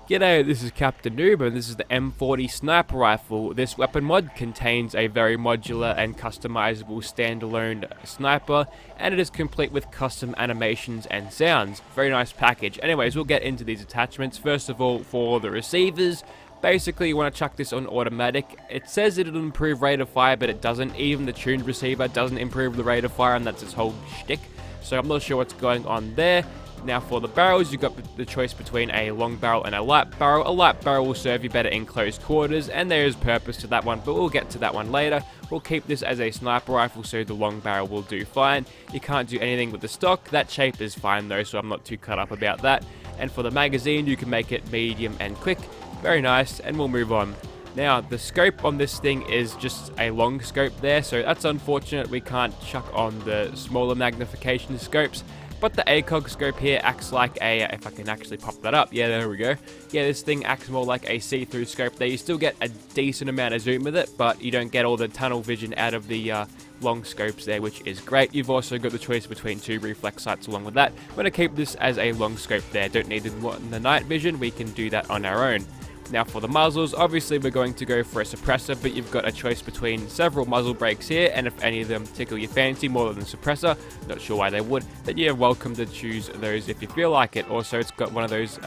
G'day, this is Captainoob and this is the M40 sniper rifle. This weapon mod contains a very modular and customizable standalone sniper, and it is complete with custom animations and sounds. Very nice package. Anyways, we'll get into these attachments. First of all, for the receivers, basically you want to chuck this on automatic. It says it'll improve rate of fire, but it doesn't. Even the tuned receiver doesn't improve the rate of fire, and that's its whole shtick. So I'm not sure what's going on there. Now for the barrels, you've got the choice between a long barrel and a light barrel. A light barrel will serve you better in close quarters, and there is purpose to that one, but we'll get to that one later. We'll keep this as a sniper rifle, so the long barrel will do fine. You can't do anything with the stock. That shape is fine though, so I'm not too cut up about that. And for the magazine, you can make it medium and quick. Very nice, and we'll move on. Now, the scope on this thing is just a long scope there, so that's unfortunate. We can't chuck on the smaller magnification scopes. But the Acog scope here acts like a, if I can actually pop that up, yeah, there we go. Yeah, this thing acts more like a see-through scope there. You still get a decent amount of zoom with it, but you don't get all the tunnel vision out of the long scopes there, which is great. You've also got the choice between 2 reflex sights along with that. I'm going to keep this as a long scope there. Don't need the night vision, we can do that on our own. Now for the muzzles, obviously we're going to go for a suppressor, but you've got a choice between several muzzle brakes here, and if any of them tickle your fancy more than the suppressor, not sure why they would, then you're welcome to choose those if you feel like it. Also, it's got one of those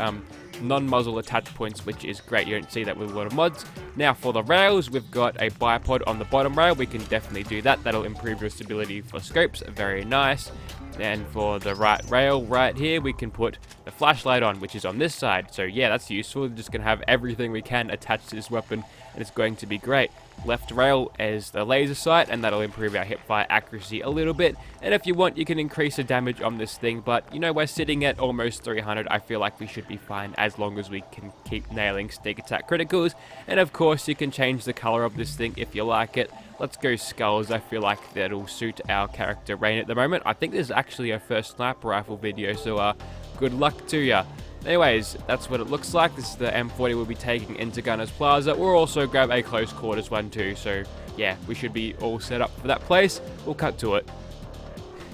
non-muzzle attach points, which is great. You don't see that with a lot of mods. Now for the rails, we've got a bipod on the bottom rail. We can definitely do that. That'll improve your stability for scopes. Very nice. And for the right rail right here, we can put the flashlight on, which is on this side. So yeah, that's useful. We're just going to have everything we can attached to this weapon, and it's going to be great. Left rail is the laser sight, and that'll improve our hipfire accuracy a little bit. And if you want, you can increase the damage on this thing, but you know, we're sitting at almost 300. I feel like we should be fine as long as we can keep nailing sneak attack criticals. And of course, you can change the color of this thing if you like it. Let's go skulls. I feel like that'll suit our character Raine at the moment. I think this is actually our first sniper rifle video, so good luck to ya. Anyways, that's what it looks like. This is the M40 we'll be taking into Gunners Plaza. We'll also grab a close quarters one too, so yeah, we should be all set up for that place. We'll cut to it.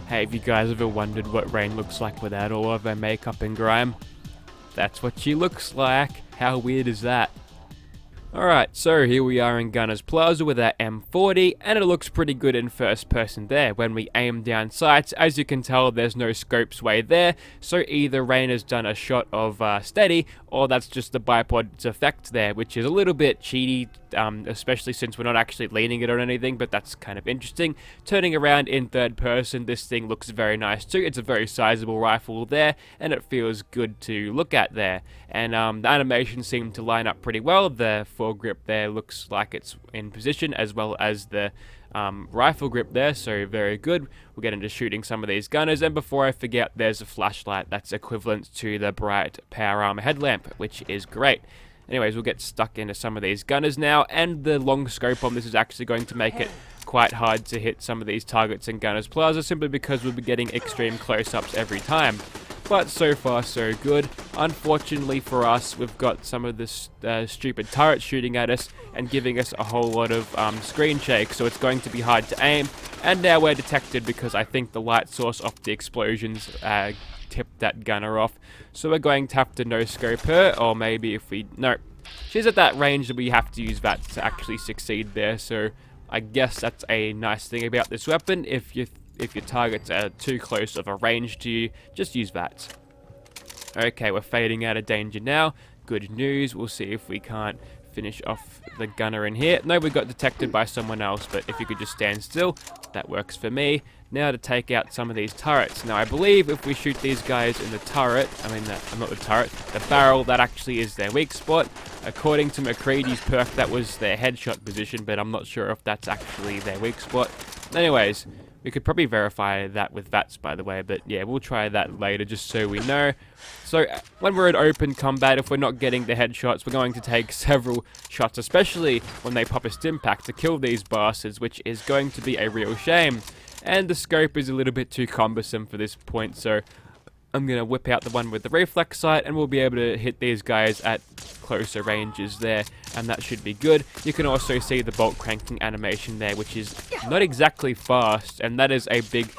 Hey, have you guys ever wondered what Raine looks like without all of her makeup and grime? That's what she looks like. How weird is that? Alright, so here we are in Gunners Plaza with our M40, and it looks pretty good in first person there. When we aim down sights, as you can tell, there's no scopes way there, so either Raine has done a shot of steady, or that's just the bipod's effect there, which is a little bit cheaty, especially since we're not actually leaning it on anything, but that's kind of interesting. Turning around in third person, this thing looks very nice too. It's a very sizable rifle there, and it feels good to look at there. And the animations seem to line up pretty well. The foregrip there looks like it's in position, as well as the rifle grip there, so very good. We'll get into shooting some of these gunners, and before I forget, there's a flashlight that's equivalent to the bright power armor headlamp, which is great. Anyways, we'll get stuck into some of these gunners now, and the long scope on this is actually going to make it quite hard to hit some of these targets in Gunners Plaza, simply because we'll be getting extreme close-ups every time. But so far so good. Unfortunately for us, we've got some of this stupid turret shooting at us and giving us a whole lot of screen shake, so it's going to be hard to aim. And now we're detected because I think the light source of the explosions tipped that gunner off. So we're going to have to no-scope her, or maybe if we... No, she's at that range that we have to use that to actually succeed there, so I guess that's a nice thing about this weapon. If your targets are too close of a range to you, just use that. Okay, we're fading out of danger now. Good news. We'll see if we can't finish off the gunner in here. No, we got detected by someone else, but if you could just stand still, that works for me. Now to take out some of these turrets. Now, I believe if we shoot these guys in the turret, not the turret, the barrel, that actually is their weak spot. According to McCready's perk, that was their headshot position, but I'm not sure if that's actually their weak spot. Anyways, we could probably verify that with VATS, by the way, but yeah, we'll try that later just so we know. So when we're in open combat, if we're not getting the headshots, we're going to take several shots, especially when they pop a stim pack to kill these bastards, which is going to be a real shame. And the scope is a little bit too cumbersome for this point, so I'm going to whip out the one with the reflex sight, and we'll be able to hit these guys at closer ranges there, and that should be good. You can also see the bolt cranking animation there, which is not exactly fast, and that is a big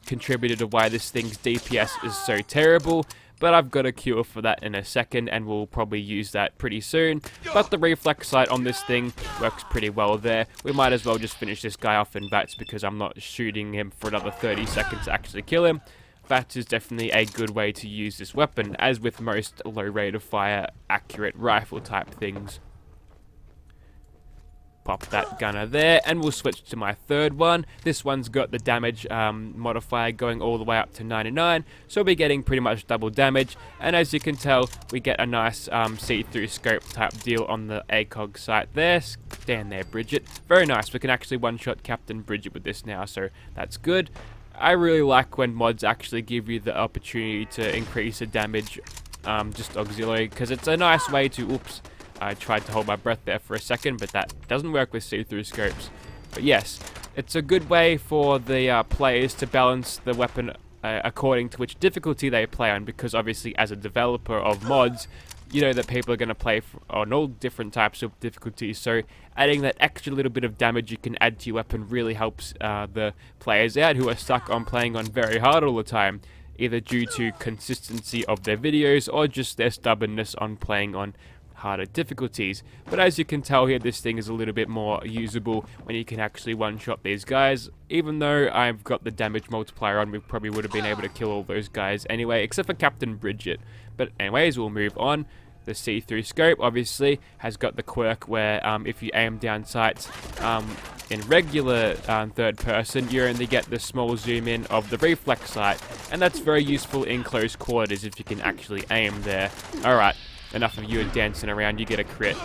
contributor to why this thing's DPS is so terrible. but I've got a cure for that in a second, and we'll probably use that pretty soon. But the reflex sight on this thing works pretty well there. We might as well just finish this guy off in VATS because I'm not shooting him for another 30 seconds to actually kill him. VATS is definitely a good way to use this weapon, as with most low rate of fire, accurate rifle type things. Pop that gunner there, and we'll switch to my third one. This one's got the damage modifier going all the way up to 99, so we'll be getting pretty much double damage. And as you can tell, we get a nice see-through scope type deal on the Acog sight there. Stand there, Bridget. Very nice. We can actually one-shot Captain Bridget with this now, so that's good. I really like when mods actually give you the opportunity to increase the damage just auxiliary, because it's a nice way to... Oops. I tried to hold my breath there for a second, but that doesn't work with see-through scopes. But yes, it's a good way for the players to balance the weapon according to which difficulty they play on, because obviously as a developer of mods, you know that people are going to play on all different types of difficulties, so adding that extra little bit of damage you can add to your weapon really helps the players out who are stuck on playing on very hard all the time, either due to consistency of their videos or just their stubbornness on playing on harder difficulties. But as you can tell here, this thing is a little bit more usable when you can actually one-shot these guys. Even though I've got the damage multiplier on, we probably would have been able to kill all those guys anyway, except for Captain Bridget. But anyways, we'll move on. The see-through scope obviously has got the quirk where if you aim down sights in regular third person, you only get the small zoom in of the reflex sight, and that's very useful in close quarters if you can actually aim there. Alright, enough of you dancing around, you get a crit.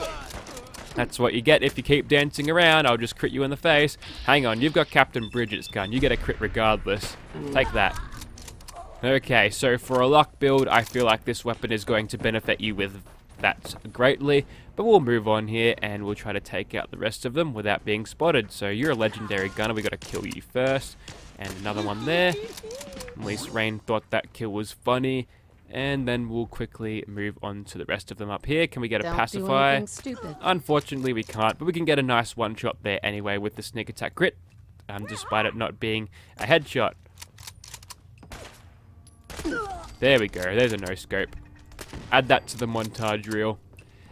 That's what you get if you keep dancing around. I'll just crit you in the face. Hang on, you've got Captain Bridget's gun. You get a crit regardless. Take that. Okay, so for a luck build, I feel like this weapon is going to benefit you with that greatly. But we'll move on here, and we'll try to take out the rest of them without being spotted. So you're a legendary gunner. We got to kill you first. And another one there. At least Raine thought that kill was funny. And then we'll quickly move on to the rest of them up here. Can we get a pacify? Unfortunately, we can't, but we can get a nice one-shot there anyway with the sneak attack crit, despite it not being a headshot. There we go. There's a no-scope. Add that to the montage reel.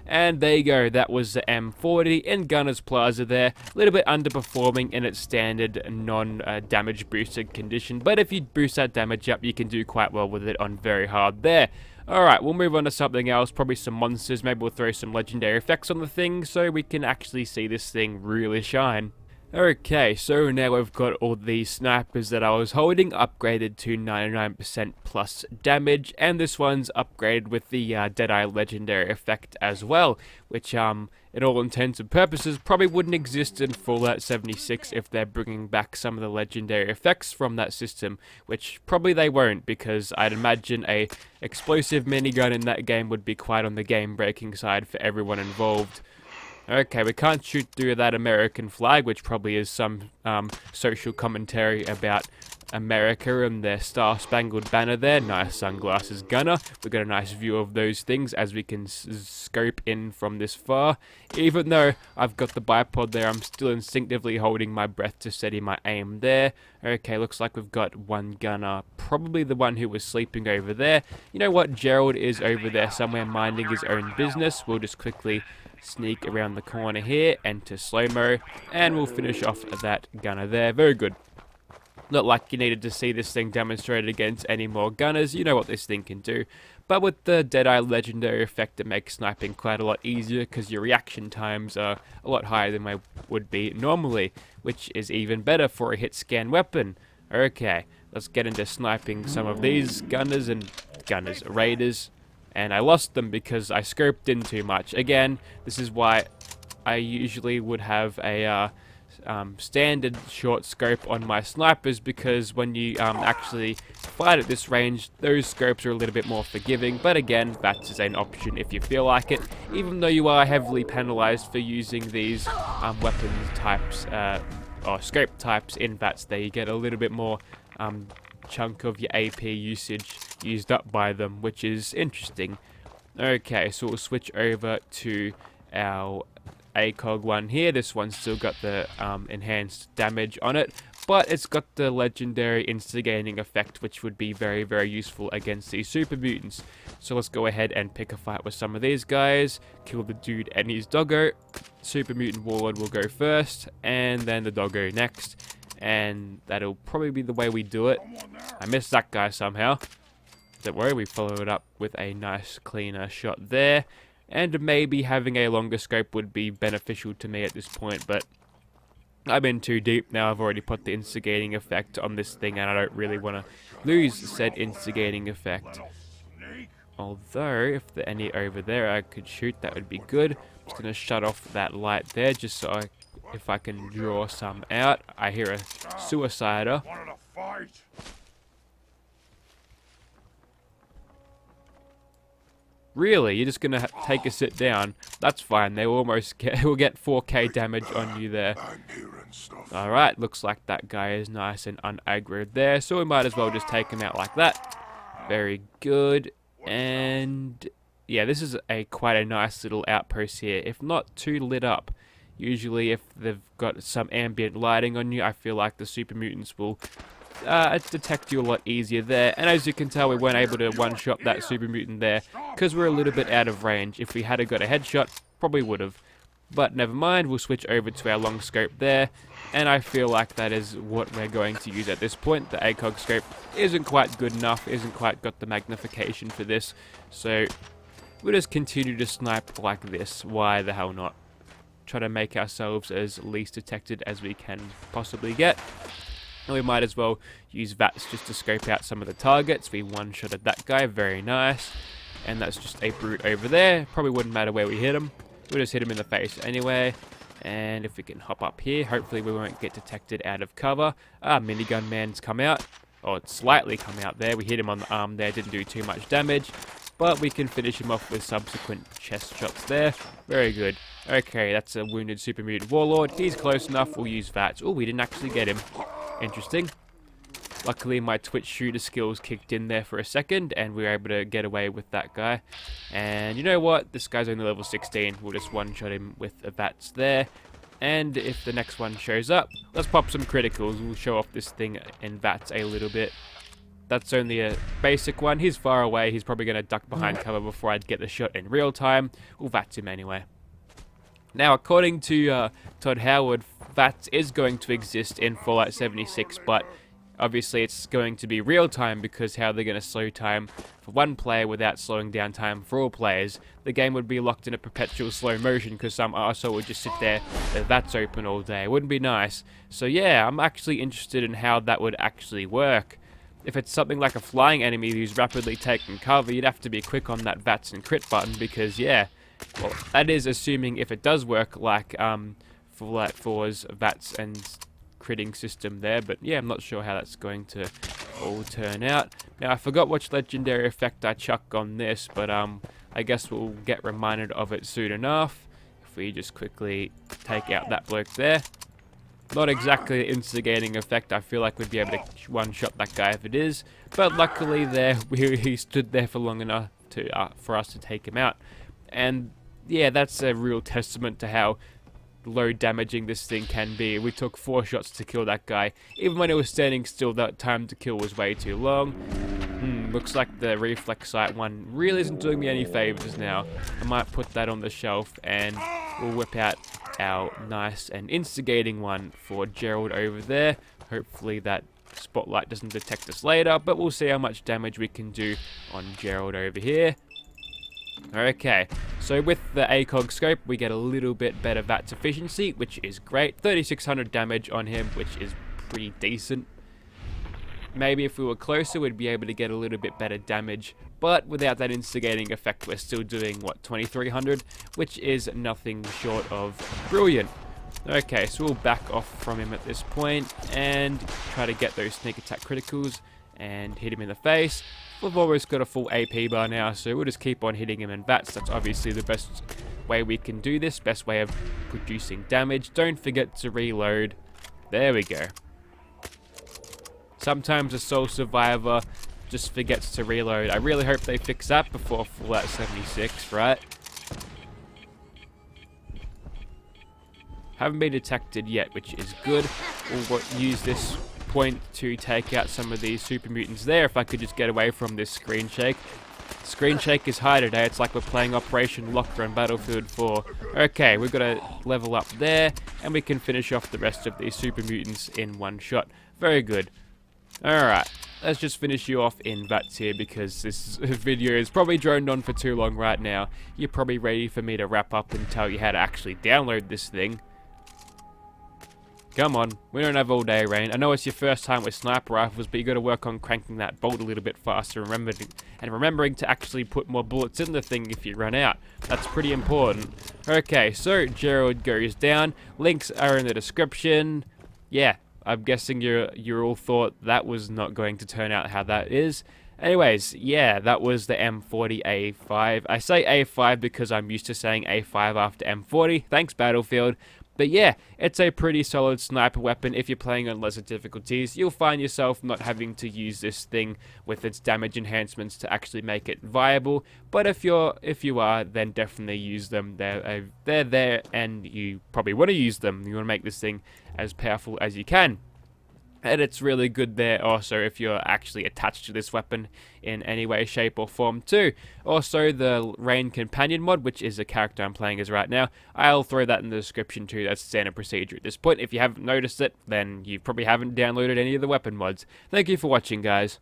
And there you go, that was the M40 in Gunners Plaza there. A little bit underperforming in its standard non-damage boosted condition, but if you boost that damage up, you can do quite well with it on very hard there. Alright, we'll move on to something else, probably some monsters. Maybe we'll throw some legendary effects on the thing so we can actually see this thing really shine. Okay, so now we've got all these snipers that I was holding upgraded to 99% plus damage, and this one's upgraded with the Deadeye legendary effect as well, which in all intents and purposes probably wouldn't exist in Fallout 76 if they're bringing back some of the legendary effects from that system, which probably they won't, because I'd imagine a explosive minigun in that game would be quite on the game-breaking side for everyone involved. Okay, we can't shoot through that American flag, which probably is some social commentary about America and their Star-Spangled Banner there. Nice sunglasses, gunner. We've got a nice view of those things as we can scope in from this far. Even though I've got the bipod there, I'm still instinctively holding my breath to steady my aim there. Okay, looks like we've got one gunner, probably the one who was sleeping over there. You know what? Gerald is over there somewhere minding his own business. We'll just quickly sneak around the corner here, enter slow-mo, and we'll finish off that gunner there. Very good. Not like you needed to see this thing demonstrated against any more gunners. You know what this thing can do. But with the Deadeye legendary effect, it makes sniping quite a lot easier because your reaction times are a lot higher than they would be normally, which is even better for a hit scan weapon. Okay, let's get into sniping some of these gunners and raiders. And I lost them because I scoped in too much. Again, this is why I usually would have a standard short scope on my snipers, because when you actually fight at this range, those scopes are a little bit more forgiving. But again, that is an option if you feel like it, even though you are heavily penalized for using these weapon types or scope types in VATS. There you get a little bit more chunk of your AP usage used up by them, which is interesting. Okay, so we'll switch over to our Acog one here. This one's still got the enhanced damage on it, but it's got the legendary instigating effect, which would be very, very useful against these super mutants. So let's go ahead and pick a fight with some of these guys, kill the dude and his doggo. Super mutant warlord will go first, and then the doggo next, and that'll probably be the way we do it. I missed that guy somehow. Don't worry, we follow it up with a nice cleaner shot there, and maybe having a longer scope would be beneficial to me at this point, but I'm in too deep now. I've already put the instigating effect on this thing, and I don't really want to lose said instigating effect. Although, if there are any over there I could shoot, that would be good. I'm just going to shut off that light there, just so if I can draw some out. I hear a suicider. Really? You're just going to take a sit down? That's fine. They will almost will get 4k damage on you there. Alright, looks like that guy is nice and unaggroed there, so we might as well just take him out like that. Very good. And yeah, this is quite a nice little outpost here, if not too lit up. Usually if they've got some ambient lighting on you, I feel like the super mutants will detect you a lot easier there. And as you can tell, we weren't able to one-shot that super mutant there because we're a little bit out of range. If we had got a headshot, probably would have. But never mind, we'll switch over to our long scope there, and I feel like that is what we're going to use at this point. The Acog scope isn't quite good enough, isn't quite got the magnification for this, so we'll just continue to snipe like this. Why the hell not? Try to make ourselves as least detected as we can possibly get. And we might as well use VATS just to scope out some of the targets. We one-shotted that guy, very nice. And that's just a brute over there. Probably wouldn't matter where we hit him. We'll just hit him in the face anyway. And if we can hop up here, hopefully we won't get detected out of cover. Minigun man's come out. Or it's slightly come out there. We hit him on the arm there, didn't do too much damage. But we can finish him off with subsequent chest shots there. Very good. Okay, that's a wounded super mutant warlord. He's close enough, we'll use VATS. Oh, we didn't actually get him. Interesting. Luckily my Twitch shooter skills kicked in there for a second, and we were able to get away with that guy. And you know what? This guy's only level 16. We'll just one-shot him with a VATS there. And if the next one shows up, let's pop some criticals. We'll show off this thing in VATS a little bit. That's only a basic one. He's far away. He's probably going to duck behind cover before I'd get the shot in real time. We'll VATS him anyway. Now, according to Todd Howard, VATS is going to exist in Fallout 76, but obviously it's going to be real time, because how they're going to slow time for one player without slowing down time for all players? The game would be locked in a perpetual slow motion because some arsehole would just sit there with VATS open all day. It wouldn't be nice. So yeah, I'm actually interested in how that would actually work. If it's something like a flying enemy who's rapidly taking cover, you'd have to be quick on that VATS and crit button, because yeah, well, that is assuming if it does work like Fallout 4's VATS and critting system there, but yeah, I'm not sure how that's going to all turn out. Now, I forgot which legendary effect I chuck on this, but I guess we'll get reminded of it soon enough. If we just quickly take out that bloke there. Not exactly an instigating effect. I feel like we'd be able to one-shot that guy if it is, but luckily there, he stood there for long enough to for us to take him out. And yeah, that's a real testament to how low damaging this thing can be. We took 4 shots to kill that guy. Even when it was standing still, that time to kill was way too long. Looks like the reflex sight one really isn't doing me any favors now. I might put that on the shelf, and we'll whip out our nice and instigating one for Gerald over there. Hopefully that spotlight doesn't detect us later, but we'll see how much damage we can do on Gerald over here. Okay, so with the Acog scope, we get a little bit better VATS efficiency, which is great. 3600 damage on him, which is pretty decent. Maybe if we were closer, we'd be able to get a little bit better damage, but without that instigating effect, we're still doing, what, 2300, which is nothing short of brilliant. Okay, so we'll back off from him at this point and try to get those sneak attack criticals and hit him in the face. We've almost got a full AP bar now, so we'll just keep on hitting him in VATS. That's obviously the best way we can do this, best way of producing damage. Don't forget to reload. There we go. Sometimes a sole survivor just forgets to reload. I really hope they fix that before Fallout 76, right? Haven't been detected yet, which is good. use this point to take out some of these super mutants there if I could just get away from this screen shake. Screen shake is high today. It's like we're playing Operation Locker on Battlefield 4. Okay, we've got to level up there, and we can finish off the rest of these super mutants in one shot. Very good. Alright, let's just finish you off in VATS here because this video is probably droned on for too long right now. You're probably ready for me to wrap up and tell you how to actually download this thing. Come on, we don't have all day, Raine. I know it's your first time with sniper rifles, but you got to work on cranking that bolt a little bit faster and remembering to actually put more bullets in the thing if you run out. That's pretty important. Okay, so Gerald goes down. Links are in the description. Yeah, I'm guessing you all thought that was not going to turn out how that is. Anyways, yeah, that was the M40A5. I say A5 because I'm used to saying A5 after M40. Thanks, Battlefield. But yeah, it's a pretty solid sniper weapon. If you're playing on lesser difficulties, you'll find yourself not having to use this thing with its damage enhancements to actually make it viable. But if you are, then definitely use them. They're there, and you probably want to use them. You want to make this thing as powerful as you can. And it's really good there also if you're actually attached to this weapon in any way, shape or form too. Also the Raine companion mod, which is a character I'm playing as right now, I'll throw that in the description too. That's standard procedure at this point. If you haven't noticed it, then you probably haven't downloaded any of the weapon mods. Thank you for watching, guys.